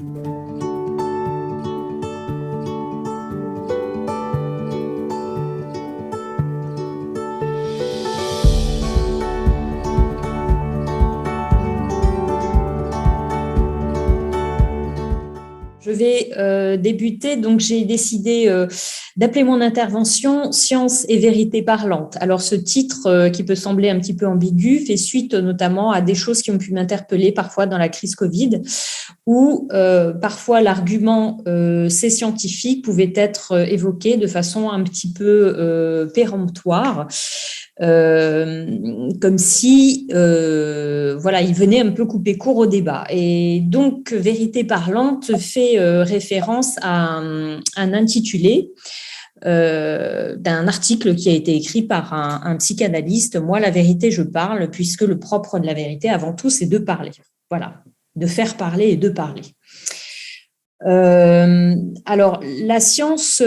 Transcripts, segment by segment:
Je vais débuter, donc j'ai décidé d'appeler mon intervention Science et vérité parlante. Alors ce titre qui peut sembler un petit peu ambigu fait suite notamment à des choses qui ont pu m'interpeller parfois dans la crise Covid, où parfois l'argument c'est scientifique pouvait être évoqué de façon un petit peu péremptoire. Comme si voilà, il venait un peu couper court au débat. Et donc, Vérité parlante fait référence à un intitulé d'un article qui a été écrit par un psychanalyste. Moi, la vérité, je parle, puisque le propre de la vérité, avant tout, c'est de parler. Voilà, de faire parler et de parler. Alors, la science,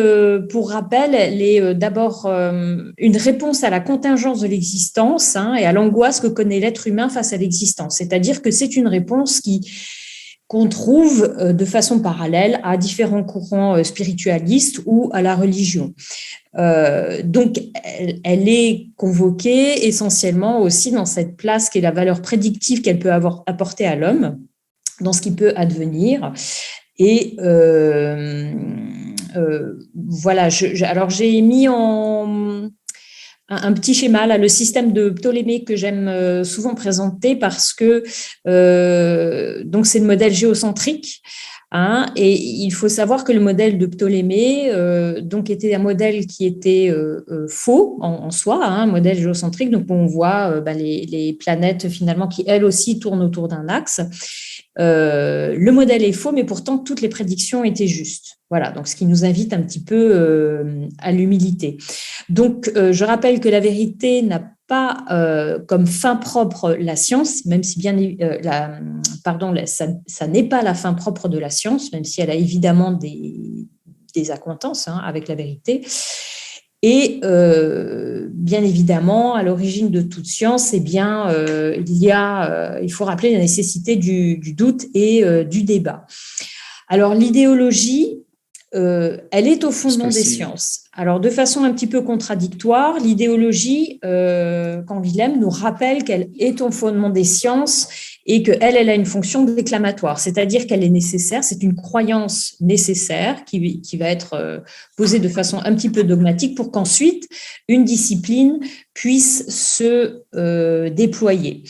pour rappel, elle est d'abord une réponse à la contingence de l'existence et à l'angoisse que connaît l'être humain face à l'existence. C'est-à-dire que c'est une réponse qu'on trouve de façon parallèle à différents courants spiritualistes ou à la religion. Donc, elle est convoquée essentiellement aussi dans cette place qui est la valeur prédictive qu'elle peut avoir apportée à l'homme, dans ce qui peut advenir. Et voilà, alors j'ai mis en un petit schéma, là, le système de Ptolémée que j'aime souvent présenter parce que donc c'est le modèle géocentrique. Et il faut savoir que le modèle de Ptolémée donc était un modèle qui était faux en soi, un modèle géocentrique. Donc on voit les planètes finalement qui elles aussi tournent autour d'un axe. Le modèle est faux, mais pourtant toutes les prédictions étaient justes. Voilà, donc ce qui nous invite un petit peu à l'humilité. Donc, je rappelle que la vérité n'a pas comme fin propre la science, même si bien ça n'est pas la fin propre de la science, même si elle a évidemment des accointances avec la vérité. Et bien évidemment, à l'origine de toute science, il faut rappeler la nécessité du doute et du débat. Alors, l'idéologie, elle est au fondement des sciences. Alors, de façon un petit peu contradictoire, l'idéologie, Canguilhem nous rappelle qu'elle est au fondement des sciences et qu'elle a une fonction déclamatoire, c'est-à-dire qu'elle est nécessaire, c'est une croyance nécessaire qui va être posée de façon un petit peu dogmatique pour qu'ensuite une discipline puisse se déployer.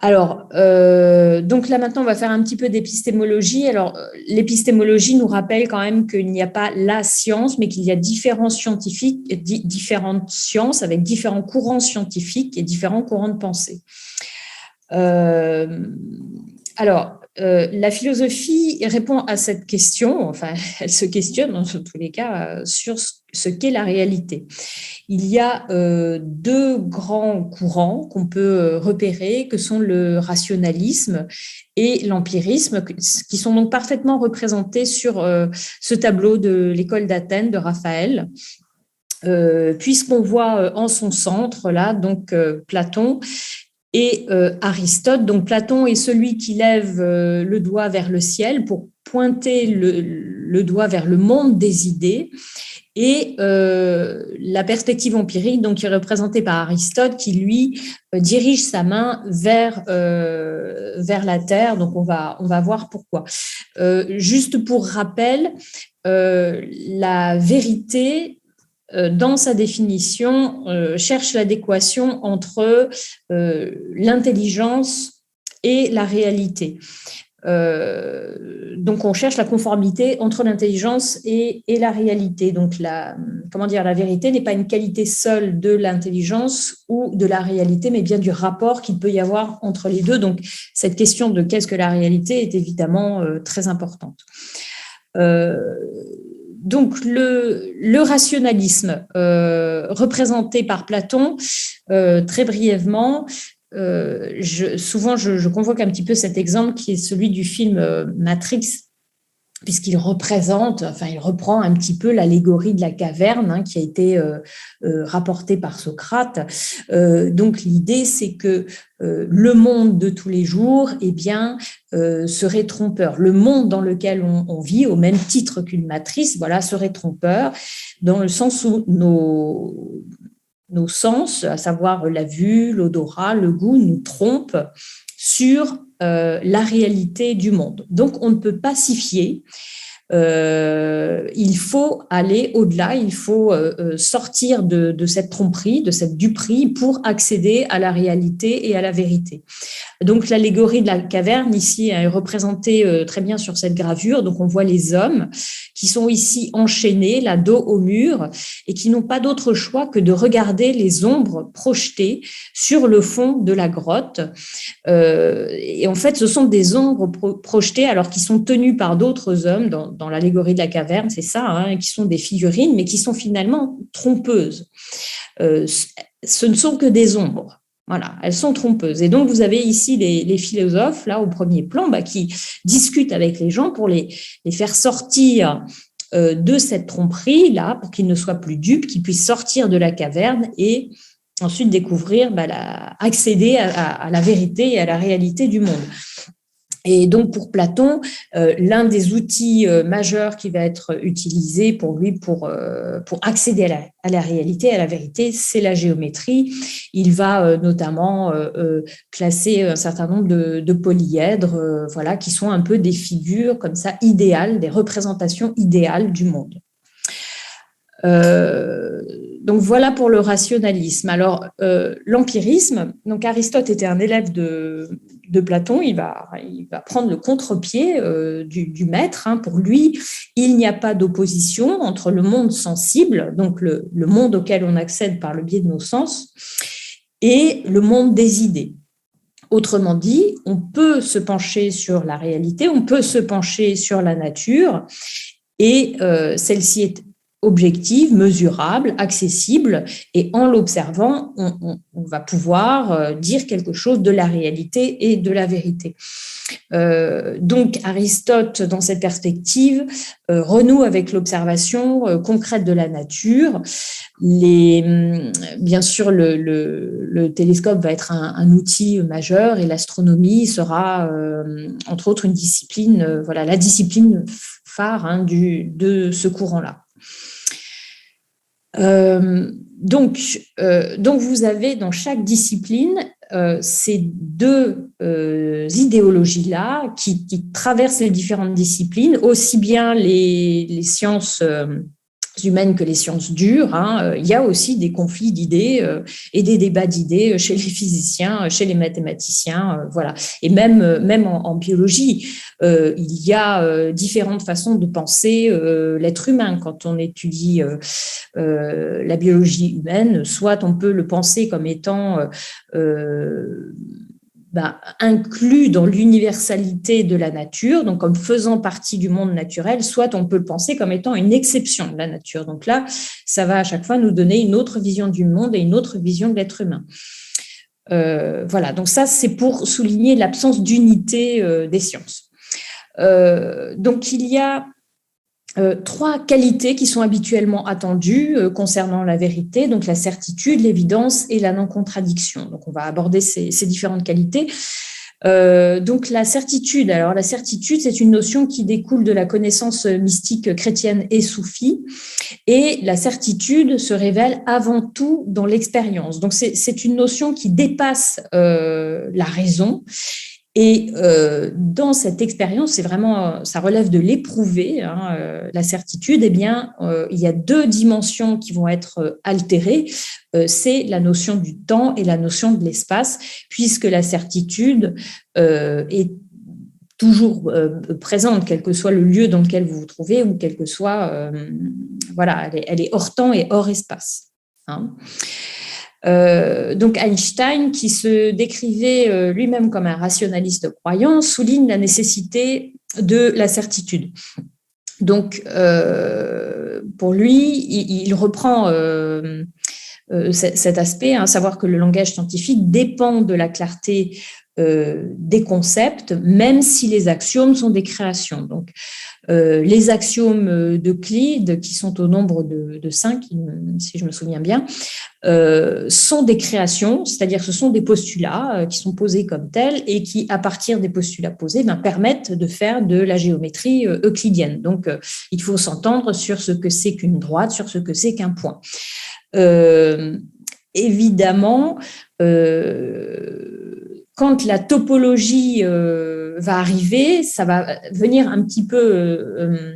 Alors, donc là maintenant, on va faire un petit peu d'épistémologie. Alors, l'épistémologie nous rappelle quand même qu'il n'y a pas la science, mais qu'il y a différentes sciences avec différents courants scientifiques et différents courants de pensée. La philosophie répond à cette question, enfin, elle se questionne dans tous les cas sur ce qu'est la réalité. Il y a deux grands courants qu'on peut repérer, que sont le rationalisme et l'empirisme, qui sont donc parfaitement représentés sur ce tableau de l'école d'Athènes de Raphaël, puisqu'on voit en son centre, là, donc Platon et Aristote. Donc Platon est celui qui lève le doigt vers le ciel pour pointer le doigt vers le monde des idées, et la perspective empirique, donc qui est représentée par Aristote, qui lui dirige sa main vers la terre. Donc on va voir pourquoi. Juste pour rappel, la vérité, dans sa définition, cherche l'adéquation entre l'intelligence et la réalité. Donc, on cherche la conformité entre l'intelligence et la réalité. Donc, la vérité n'est pas une qualité seule de l'intelligence ou de la réalité, mais bien du rapport qu'il peut y avoir entre les deux. Donc, cette question de qu'est-ce que la réalité est évidemment très importante. Donc, le rationalisme représenté par Platon, très brièvement, souvent je convoque un petit peu cet exemple qui est celui du film Matrix, puisqu'il représente, enfin, il reprend un petit peu l'allégorie de la caverne qui a été rapportée par Socrate. Donc, l'idée, c'est que le monde de tous les jours, eh bien, serait trompeur. Le monde dans lequel on vit, au même titre qu'une matrice, voilà, serait trompeur, dans le sens où nos sens, à savoir la vue, l'odorat, le goût, nous trompent sur la réalité du monde. Donc, on ne peut pas s'y fier. Il faut aller au-delà, il faut sortir de cette tromperie, de cette duperie pour accéder à la réalité et à la vérité. Donc, l'allégorie de la caverne, ici, est représentée très bien sur cette gravure. Donc, on voit les hommes qui sont ici enchaînés, la dos au mur, et qui n'ont pas d'autre choix que de regarder les ombres projetées sur le fond de la grotte. Et en fait, ce sont des ombres projetées, alors qu'ils sont tenus par d'autres hommes, dans l'allégorie de la caverne, c'est ça, qui sont des figurines, mais qui sont finalement trompeuses. Ce ne sont que des ombres. Voilà, elles sont trompeuses. Et donc, vous avez ici les philosophes, là, au premier plan, qui discutent avec les gens pour les faire sortir de cette tromperie, là, pour qu'ils ne soient plus dupes, qu'ils puissent sortir de la caverne et ensuite découvrir, accéder à la vérité et à la réalité du monde. Et donc, pour Platon, l'un des outils majeurs qui va être utilisé pour lui pour accéder à la réalité, à la vérité, c'est la géométrie. Il va notamment classer un certain nombre de polyèdres, voilà, qui sont un peu des figures comme ça idéales, des représentations idéales du monde. Donc voilà pour le rationalisme. Alors l'empirisme, donc Aristote était un élève de Platon, il va prendre le contre-pied du maître. Pour lui, il n'y a pas d'opposition entre le monde sensible, donc le monde auquel on accède par le biais de nos sens, et le monde des idées. Autrement dit, on peut se pencher sur la réalité, on peut se pencher sur la nature, et celle-ci est objective, mesurable, accessible, et en l'observant, on va pouvoir dire quelque chose de la réalité et de la vérité. Donc Aristote, dans cette perspective, renoue avec l'observation concrète de la nature. Bien sûr, le télescope va être un outil majeur, et l'astronomie sera, entre autres, une discipline, voilà, la discipline phare de ce courant-là. Donc, vous avez dans chaque discipline ces deux idéologies-là qui traversent les différentes disciplines, aussi bien les sciences humaines que les sciences dures. Il y a aussi des conflits d'idées et des débats d'idées chez les physiciens, chez les mathématiciens, voilà. Et même en biologie, il y a différentes façons de penser l'être humain. Quand on étudie la biologie humaine, soit on peut le penser comme étant inclus dans l'universalité de la nature, donc comme faisant partie du monde naturel, soit on peut le penser comme étant une exception de la nature. Donc là, ça va à chaque fois nous donner une autre vision du monde et une autre vision de l'être humain. Voilà, donc ça, c'est pour souligner l'absence d'unité des sciences. Donc, il y a trois qualités qui sont habituellement attendues concernant la vérité, donc la certitude, l'évidence et la non-contradiction. Donc, on va aborder ces différentes qualités. Donc, la certitude. Alors, la certitude, c'est une notion qui découle de la connaissance mystique chrétienne et soufie. Et la certitude se révèle avant tout dans l'expérience. Donc, c'est une notion qui dépasse la raison. Et dans cette expérience, c'est vraiment, ça relève de l'éprouvé, la certitude. Eh bien, il y a deux dimensions qui vont être altérées. C'est la notion du temps et la notion de l'espace, puisque la certitude est toujours présente, quel que soit le lieu dans lequel vous vous trouvez, ou quel que soit, voilà, elle est hors temps et hors espace. Donc Einstein, qui se décrivait lui-même comme un rationaliste croyant, souligne la nécessité de la certitude. Donc, pour lui, il reprend cet aspect, savoir que le langage scientifique dépend de la clarté des concepts, même si les axiomes sont des créations. Donc, les axiomes d'Euclide, qui sont au nombre de 5, si je me souviens bien, sont des créations, c'est-à-dire ce sont des postulats qui sont posés comme tels et qui, à partir des postulats posés, permettent de faire de la géométrie euclidienne. Donc, il faut s'entendre sur ce que c'est qu'une droite, sur ce que c'est qu'un point. Évidemment, quand la topologie va arriver, ça va venir un petit peu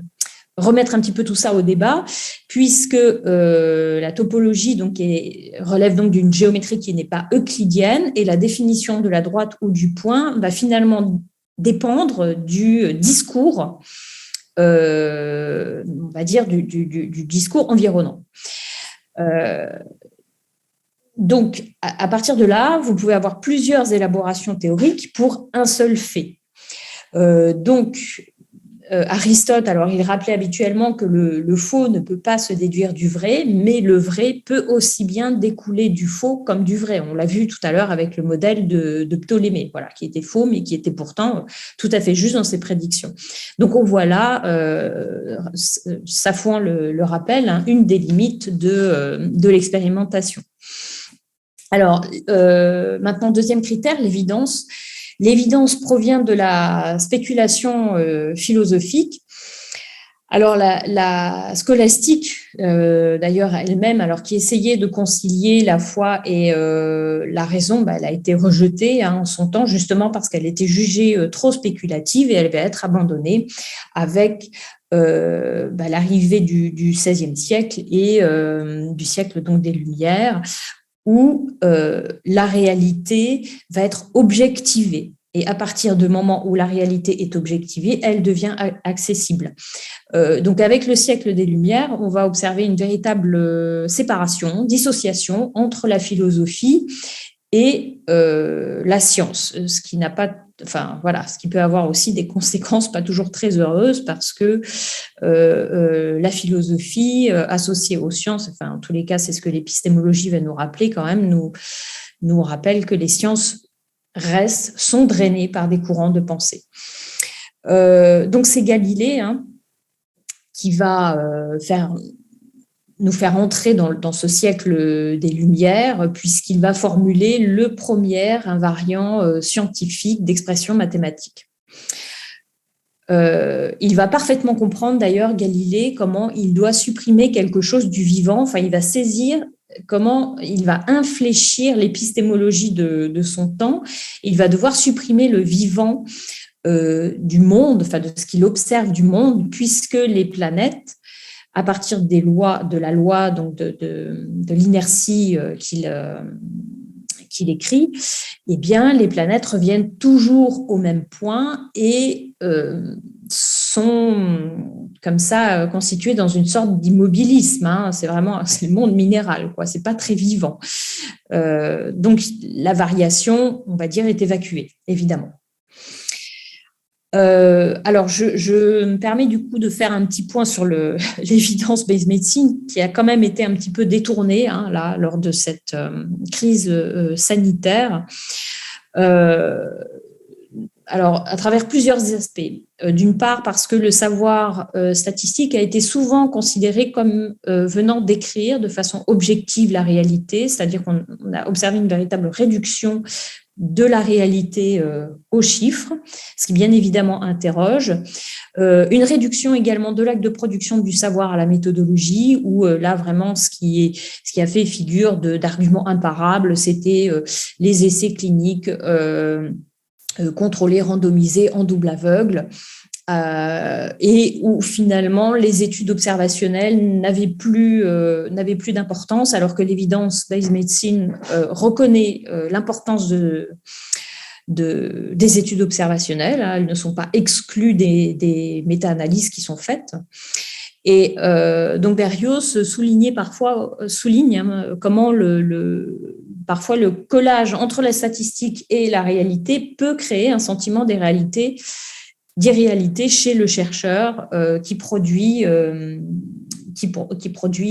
remettre un petit peu tout ça au débat, puisque la topologie relève donc d'une géométrie qui n'est pas euclidienne, et la définition de la droite ou du point va finalement dépendre du discours, on va dire du discours environnant. Donc, à partir de là, vous pouvez avoir plusieurs élaborations théoriques pour un seul fait. Aristote, alors il rappelait habituellement que le faux ne peut pas se déduire du vrai, mais le vrai peut aussi bien découler du faux comme du vrai. On l'a vu tout à l'heure avec le modèle de Ptolémée, voilà, qui était faux, mais qui était pourtant tout à fait juste dans ses prédictions. Donc on voit là, Saffouin le rappelle, hein, une des limites de l'expérimentation. Alors, maintenant, deuxième critère, l'évidence. L'évidence provient de la spéculation philosophique. Alors, la scolastique, d'ailleurs, elle-même, alors qui essayait de concilier la foi et la raison, elle a été rejetée en son temps, justement parce qu'elle était jugée trop spéculative et elle va être abandonnée avec l'arrivée du XVIe siècle et du siècle donc des Lumières, où la réalité va être objectivée. Et à partir du moment où la réalité est objectivée, elle devient accessible. Donc, avec le siècle des Lumières, on va observer une véritable séparation, dissociation entre la philosophie et la science, ce qui n'a pas, ce qui peut avoir aussi des conséquences pas toujours très heureuses, parce que la philosophie associée aux sciences, en tous les cas, c'est ce que l'épistémologie va nous rappeler quand même, nous rappelle que les sciences sont drainées par des courants de pensée. Donc c'est Galilée qui va nous faire entrer dans ce siècle des Lumières, puisqu'il va formuler le premier invariant scientifique d'expression mathématique. Il va parfaitement comprendre d'ailleurs, Galilée, comment il doit supprimer quelque chose du vivant, il va saisir comment il va infléchir l'épistémologie de son temps. Il va devoir supprimer le vivant du monde, de ce qu'il observe du monde, puisque les planètes, à partir des lois, de la loi donc de l'inertie qu'il écrit, eh bien, les planètes reviennent toujours au même point et sont comme ça constituées dans une sorte d'immobilisme. C'est le monde minéral, quoi. C'est pas très vivant. Donc, la variation, on va dire, est évacuée, évidemment. Alors, je me permets du coup de faire un petit point sur l'évidence-based medicine, qui a quand même été un petit peu détournée là, lors de cette crise sanitaire. Alors, à travers plusieurs aspects. D'une part, parce que le savoir statistique a été souvent considéré comme venant décrire de façon objective la réalité, c'est-à-dire qu'on a observé une véritable réduction de la réalité aux chiffres, ce qui bien évidemment interroge. Une réduction également de l'acte de production du savoir à la méthodologie, où là vraiment ce qui a fait figure d'arguments imparables, c'était les essais cliniques contrôlés, randomisés en double aveugle, et où finalement les études observationnelles n'avaient plus d'importance, alors que l'évidence-based medicine reconnaît l'importance des études observationnelles. Elles ne sont pas exclues des méta-analyses qui sont faites. Et donc Berrios souligne comment parfois le collage entre la statistique et la réalité peut créer un sentiment d'irréalité chez le chercheur qui produit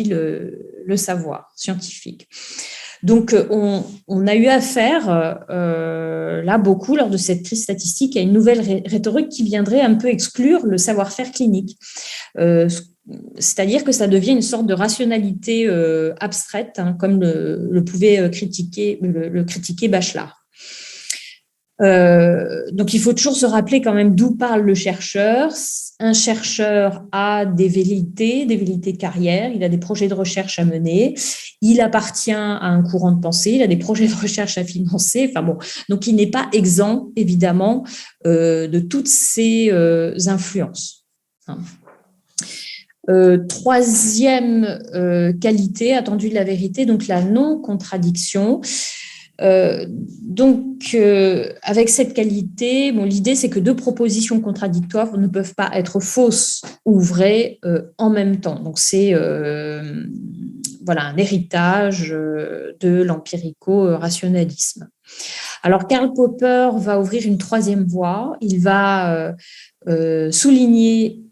le savoir scientifique. Donc, on a eu affaire, là, beaucoup, lors de cette crise statistique, à une nouvelle rhétorique qui viendrait un peu exclure le savoir-faire clinique. C'est-à-dire que ça devient une sorte de rationalité abstraite, hein, comme le pouvait critiquer Bachelard. Donc, il faut toujours se rappeler quand même d'où parle le chercheur. Un chercheur a des velléités de carrière, il a des projets de recherche à mener, il appartient à un courant de pensée, il a des projets de recherche à financer. Enfin bon, donc il n'est pas exempt, évidemment, de toutes ces influences. Troisième qualité attendue de la vérité, donc la non-contradiction. Avec cette qualité, l'idée, c'est que deux propositions contradictoires ne peuvent pas être fausses ou vraies en même temps. Donc, c'est un héritage de l'empirico-rationalisme. Alors, Karl Popper va ouvrir une troisième voie. Il va souligner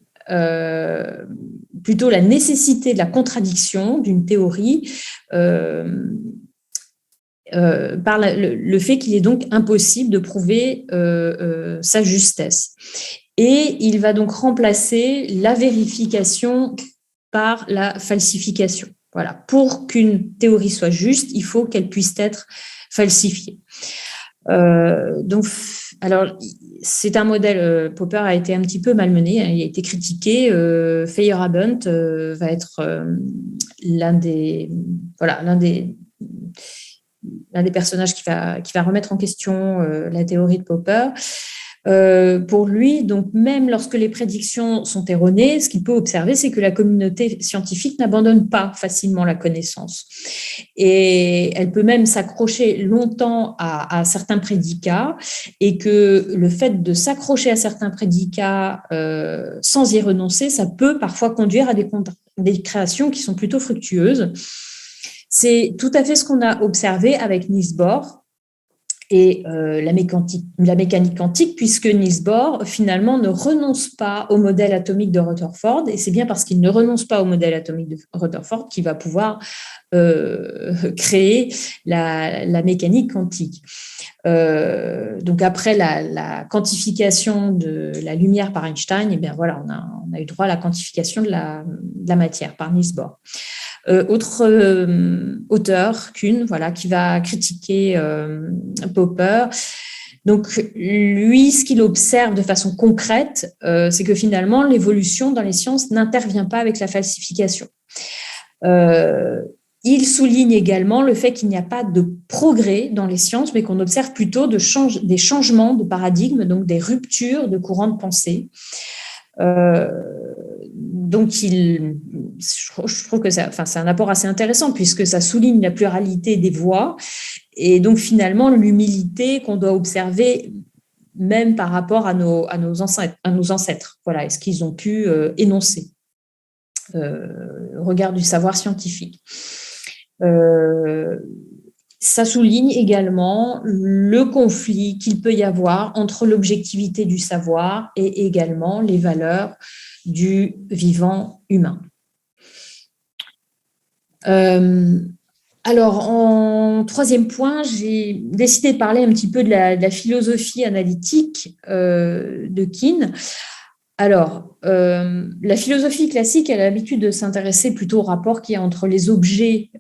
plutôt la nécessité de la contradiction d'une théorie par le fait qu'il est donc impossible de prouver sa justesse. Et il va donc remplacer la vérification par la falsification. Voilà. Pour qu'une théorie soit juste, il faut qu'elle puisse être falsifiée. Alors, c'est un modèle, Popper a été un petit peu malmené, hein, il a été critiqué. Feyerabend va être l'un des personnages qui va remettre en question la théorie de Popper. Pour lui, donc même lorsque les prédictions sont erronées, ce qu'il peut observer, c'est que la communauté scientifique n'abandonne pas facilement la connaissance. Et elle peut même s'accrocher longtemps à certains prédicats, et que le fait de s'accrocher à certains prédicats sans y renoncer, ça peut parfois conduire à des créations qui sont plutôt fructueuses. C'est tout à fait ce qu'on a observé avec Niels Bohr et la mécanique quantique, puisque Niels Bohr, finalement, ne renonce pas au modèle atomique de Rutherford, et c'est bien parce qu'il ne renonce pas au modèle atomique de Rutherford qu'il va pouvoir créer la mécanique quantique. Donc, après la quantification de la lumière par Einstein, eh bien, voilà, on a eu droit à la quantification de la matière par Niels Bohr. Autre auteur, Kuhn, qui va critiquer Popper. Donc, lui, ce qu'il observe de façon concrète, c'est que finalement, l'évolution dans les sciences n'intervient pas avec la falsification. Il souligne également le fait qu'il n'y a pas de progrès dans les sciences, mais qu'on observe plutôt des changements de paradigme, donc des ruptures de courants de pensée. Donc, je trouve que c'est un apport assez intéressant, puisque ça souligne la pluralité des voix et donc finalement l'humilité qu'on doit observer même par rapport à nos ancêtres. Voilà, est-ce qu'ils ont pu énoncer au regard du savoir scientifique. Ça souligne également le conflit qu'il peut y avoir entre l'objectivité du savoir et également les valeurs du vivant humain. Alors, en troisième point, j'ai décidé de parler un petit peu de la philosophie analytique de Kuhn. Alors, la philosophie classique, elle a l'habitude de s'intéresser plutôt au rapport qu'il y a entre les objets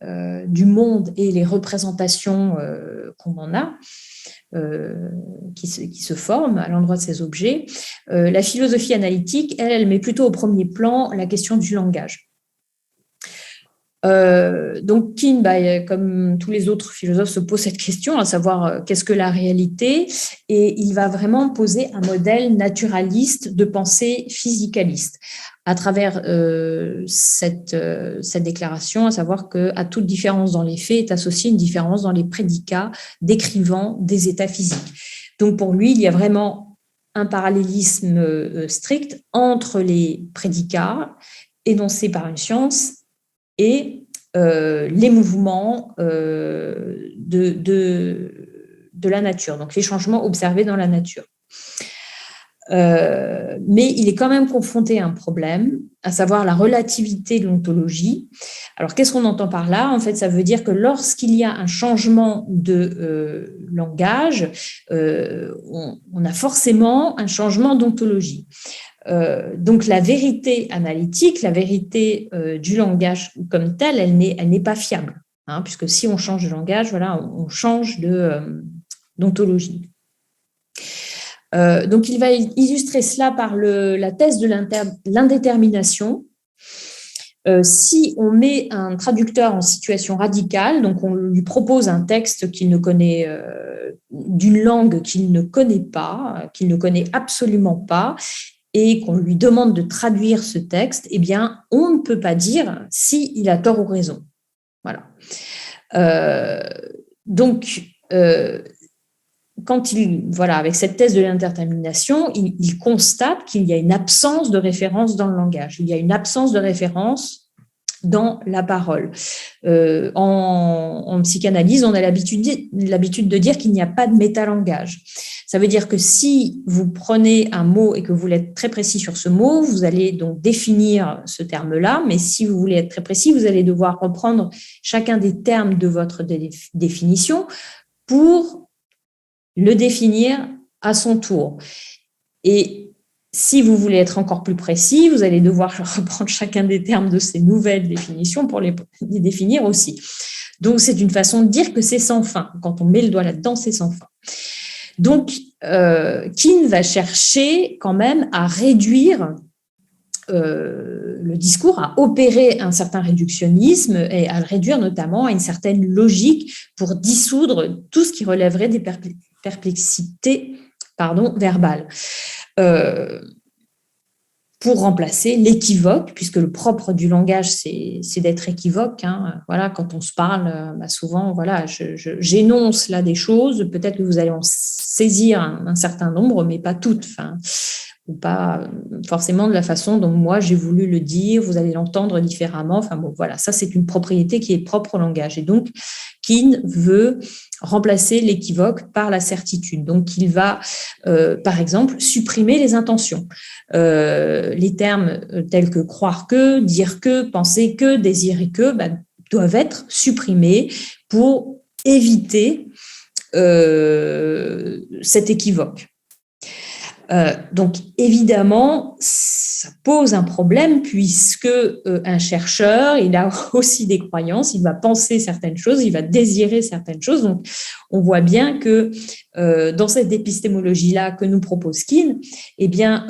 du monde et les représentations qu'on en a, qui se forment à l'endroit de ces objets. La philosophie analytique, elle met plutôt au premier plan la question du langage. Donc, Kuhn, comme tous les autres philosophes, se pose cette question, à savoir qu'est-ce que la réalité, et il va vraiment poser un modèle naturaliste de pensée physicaliste à travers cette déclaration, à savoir qu'à toute différence dans les faits est associée une différence dans les prédicats décrivant des états physiques. Donc, pour lui, il y a vraiment un parallélisme strict entre les prédicats énoncés par une science et les mouvements de la nature, donc les changements observés dans la nature. Mais il est quand même confronté à un problème, à savoir la relativité de l'ontologie. Alors, qu'est-ce qu'on entend par là? En fait, ça veut dire que lorsqu'il y a un changement de langage, on a forcément un changement d'ontologie. Donc, la vérité analytique, la vérité du langage comme tel, elle n'est pas fiable, hein, puisque si on change de langage, voilà, on change d'ontologie. Donc, il va illustrer cela par la thèse de l'indétermination. Si on met un traducteur en situation radicale, donc on lui propose un texte qu'il ne connaît, d'une langue qu'il ne connaît pas, qu'il ne connaît absolument pas, et qu'on lui demande de traduire ce texte, eh bien, on ne peut pas dire s'il a tort ou raison. Voilà. Donc, avec cette thèse de l'indétermination, il constate qu'il y a une absence de référence dans le langage. Il y a une absence de référence dans la parole. En psychanalyse, on a l'habitude de dire qu'il n'y a pas de métalangage. Ça veut dire que si vous prenez un mot et que vous voulez être très précis sur ce mot, vous allez donc définir ce terme-là, mais si vous voulez être très précis, vous allez devoir reprendre chacun des termes de votre définition pour le définir à son tour. Et si vous voulez être encore plus précis, vous allez devoir reprendre chacun des termes de ces nouvelles définitions pour les définir aussi. Donc, c'est une façon de dire que c'est sans fin. Quand on met le doigt là-dedans, c'est sans fin. Donc, Kuhn va chercher quand même à réduire le discours, à opérer un certain réductionnisme et à le réduire notamment à une certaine logique pour dissoudre tout ce qui relèverait des perplexités verbales. Pour remplacer l'équivoque, puisque le propre du langage, c'est d'être équivoque. Hein. Voilà, quand on se parle, souvent, voilà, j'énonce là des choses, peut-être que vous allez en saisir un certain nombre, mais pas toutes, ou pas forcément de la façon dont moi j'ai voulu le dire, vous allez l'entendre différemment. Enfin bon, voilà, ça c'est une propriété qui est propre au langage. Et donc, Kuhn veut remplacer l'équivoque par la certitude. Donc, il va, par exemple, supprimer les intentions. Les termes tels que croire que, dire que, penser que, désirer que, doivent être supprimés pour éviter cet équivoque. Donc, évidemment, ça pose un problème puisque un chercheur, il a aussi des croyances, il va penser certaines choses, il va désirer certaines choses. Donc, on voit bien que dans cette épistémologie-là que nous propose Kuhn, eh bien,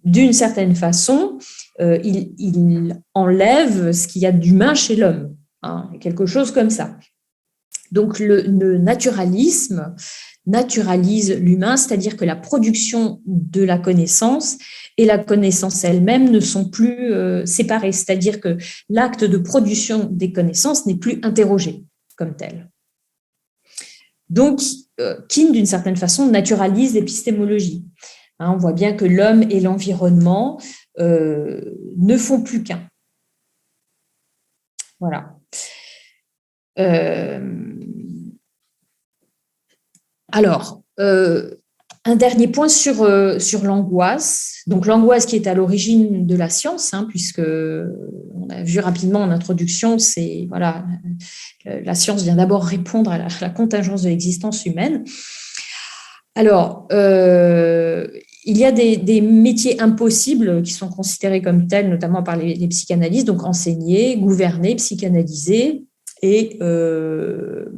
d'une certaine façon, il enlève ce qu'il y a d'humain chez l'homme, hein, quelque chose comme ça. Donc, le naturalisme naturalise l'humain, c'est-à-dire que la production de la connaissance et la connaissance elle-même ne sont plus séparées, c'est-à-dire que l'acte de production des connaissances n'est plus interrogé comme tel. Donc, Kuhn, d'une certaine façon, naturalise l'épistémologie. Hein, on voit bien que l'homme et l'environnement ne font plus qu'un. Voilà. Alors, un dernier point sur l'angoisse. Donc, l'angoisse qui est à l'origine de la science, hein, puisque on a vu rapidement en introduction, c'est voilà, la science vient d'abord répondre à la contingence de l'existence humaine. Alors, il y a des métiers impossibles qui sont considérés comme tels, notamment par les psychanalystes, donc enseigner, gouverner, psychanalyser. Et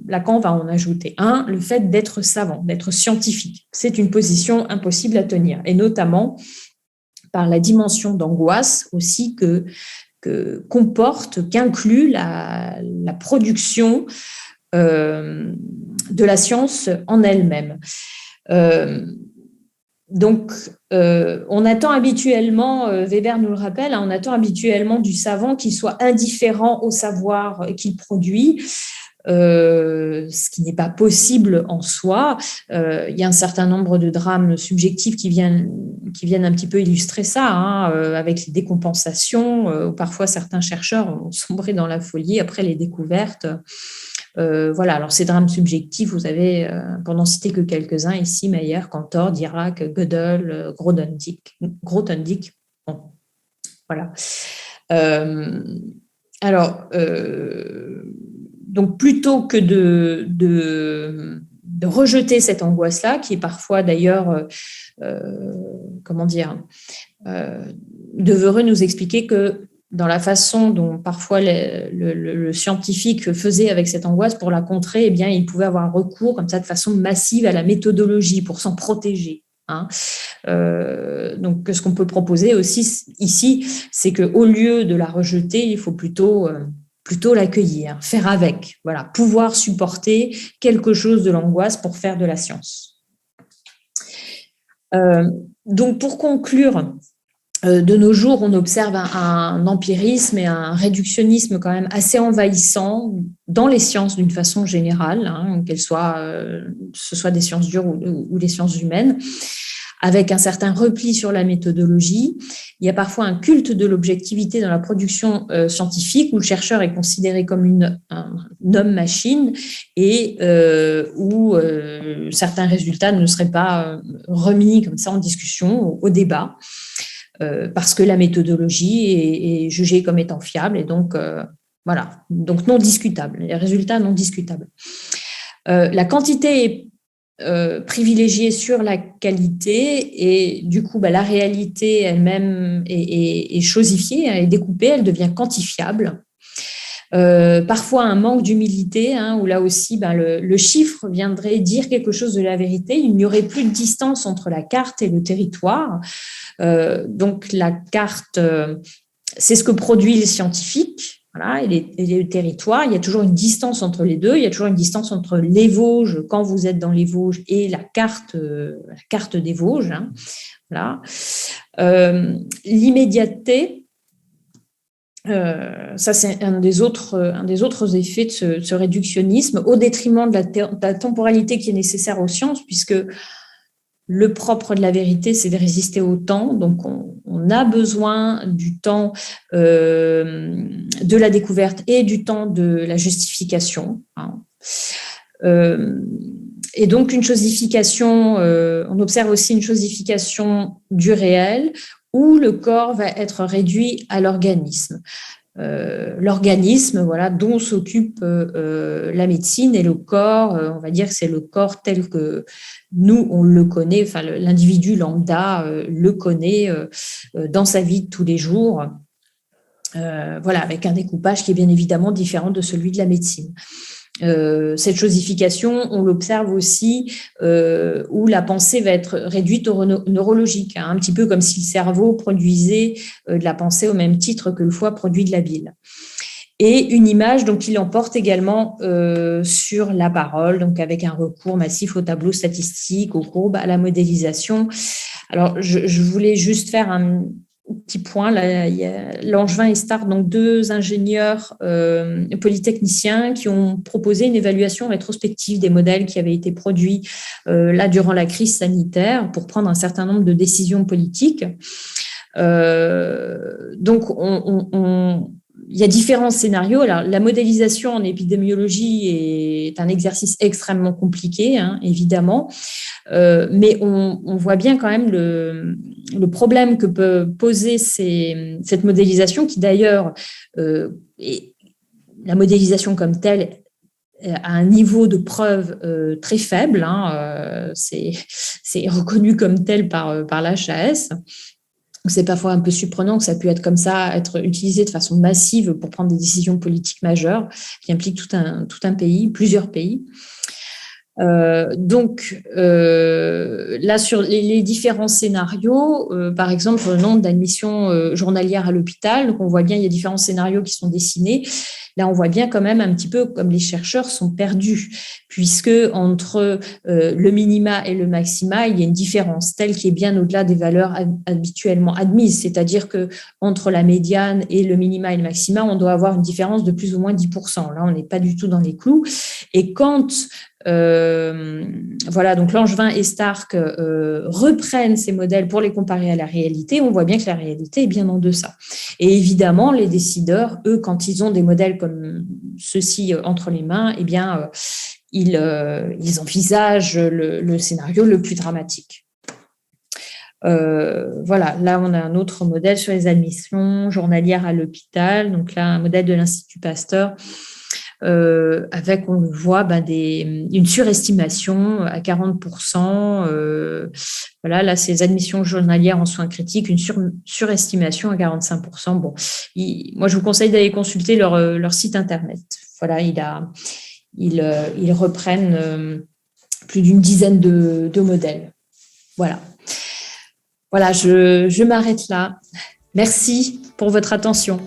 Lacan va en ajouter un, le fait d'être savant, d'être scientifique. C'est une position impossible à tenir, et notamment par la dimension d'angoisse aussi qu'inclut la production de la science en elle-même. Donc, on attend habituellement, Weber nous le rappelle, on attend habituellement du savant qu'il soit indifférent au savoir qu'il produit, ce qui n'est pas possible en soi. Il y a un certain nombre de drames subjectifs qui viennent un petit peu illustrer ça, hein, avec les décompensations, où parfois certains chercheurs ont sombré dans la folie après les découvertes. Voilà, alors ces drames subjectifs, vous avez, pour n'en citer que quelques-uns ici, Meyer, Cantor, Dirac, Gödel, Grothendieck. Bon, voilà. Alors, donc plutôt que de rejeter cette angoisse-là, qui est parfois d'ailleurs, comment dire, Devereux nous expliquer que dans la façon dont parfois le scientifique faisait avec cette angoisse pour la contrer, eh bien, il pouvait avoir recours comme ça de façon massive à la méthodologie pour s'en protéger. Hein. Donc, ce qu'on peut proposer aussi ici, c'est qu'au lieu de la rejeter, il faut plutôt l'accueillir, faire avec, voilà, pouvoir supporter quelque chose de l'angoisse pour faire de la science. Donc, pour conclure, de nos jours, on observe un empirisme et un réductionnisme quand même assez envahissant dans les sciences d'une façon générale, hein, qu'elles soient, ce soit des sciences dures ou les sciences humaines, avec un certain repli sur la méthodologie. Il y a parfois un culte de l'objectivité dans la production scientifique où le chercheur est considéré comme un homme-machine et où certains résultats ne seraient pas remis comme ça en discussion, au débat. Parce que la méthodologie est jugée comme étant fiable et donc, voilà, donc non discutable, les résultats non discutables. La quantité est privilégiée sur la qualité et du coup, la réalité elle-même est chosifiée, est découpée, elle devient quantifiable. Parfois un manque d'humilité, hein, où là aussi le chiffre viendrait dire quelque chose de la vérité. Il n'y aurait plus de distance entre la carte et le territoire. Donc la carte, c'est ce que produit le scientifique, voilà, et les territoires. Il y a toujours une distance entre les deux. Il y a toujours une distance entre les Vosges, quand vous êtes dans les Vosges, et la carte des Vosges. Hein, voilà. L'immédiateté. Ça, c'est un des autres effets de ce réductionnisme, au détriment de la temporalité qui est nécessaire aux sciences, puisque le propre de la vérité, c'est de résister au temps. Donc, on a besoin du temps de la découverte et du temps de la justification. Hein. Et donc, une chosification, on observe aussi une chosification du réel, où le corps va être réduit à l'organisme. L'organisme, voilà, dont s'occupe la médecine, et le corps, on va dire que c'est le corps tel que nous, on le connaît, enfin l'individu lambda le connaît dans sa vie de tous les jours, voilà, avec un découpage qui est bien évidemment différent de celui de la médecine. Cette chosification, on l'observe aussi où la pensée va être réduite au neurologique, hein, un petit peu comme si le cerveau produisait de la pensée au même titre que le foie produit de la bile. Et une image, donc, il l'emporte également sur la parole, donc avec un recours massif au tableau statistique, aux courbes, à la modélisation. Alors, je voulais juste faire un petit point, là, il y a Langevin et Starr, donc deux ingénieurs polytechniciens qui ont proposé une évaluation rétrospective des modèles qui avaient été produits là durant la crise sanitaire pour prendre un certain nombre de décisions politiques. Donc, il y a différents scénarios. Alors, la modélisation en épidémiologie est un exercice extrêmement compliqué, hein, évidemment, mais on voit bien quand même le problème que peut poser cette modélisation, qui d'ailleurs, la modélisation comme telle a un niveau de preuve très faible, hein, c'est reconnu comme tel par l'HAS. C'est parfois un peu surprenant que ça puisse être comme ça, être utilisé de façon massive pour prendre des décisions politiques majeures qui impliquent tout un pays, plusieurs pays. Donc, là, sur les différents scénarios, par exemple, le nombre d'admissions journalières à l'hôpital, donc on voit bien, il y a différents scénarios qui sont dessinés. Là, on voit bien quand même un petit peu comme les chercheurs sont perdus, puisque entre le minima et le maxima, il y a une différence telle qui est bien au-delà des valeurs habituellement admises. C'est-à-dire que entre la médiane et le minima et le maxima, on doit avoir une différence de plus ou moins 10%. Là, on n'est pas du tout dans les clous. Et quand Voilà, donc Langevin et Stark reprennent ces modèles pour les comparer à la réalité. On voit bien que la réalité est bien en deçà. Et évidemment, les décideurs, eux, quand ils ont des modèles comme ceux-ci entre les mains, eh bien, ils envisagent le scénario le plus dramatique. Voilà, là, on a un autre modèle sur les admissions journalières à l'hôpital. Donc là, un modèle de l'Institut Pasteur avec, on le voit, une surestimation à 40%. Voilà, là, ces admissions journalières en soins critiques, une surestimation à 45%. Bon, moi, je vous conseille d'aller consulter leur site Internet. Voilà, ils reprennent plus d'une dizaine de modèles. Voilà. Voilà, je m'arrête là. Merci pour votre attention.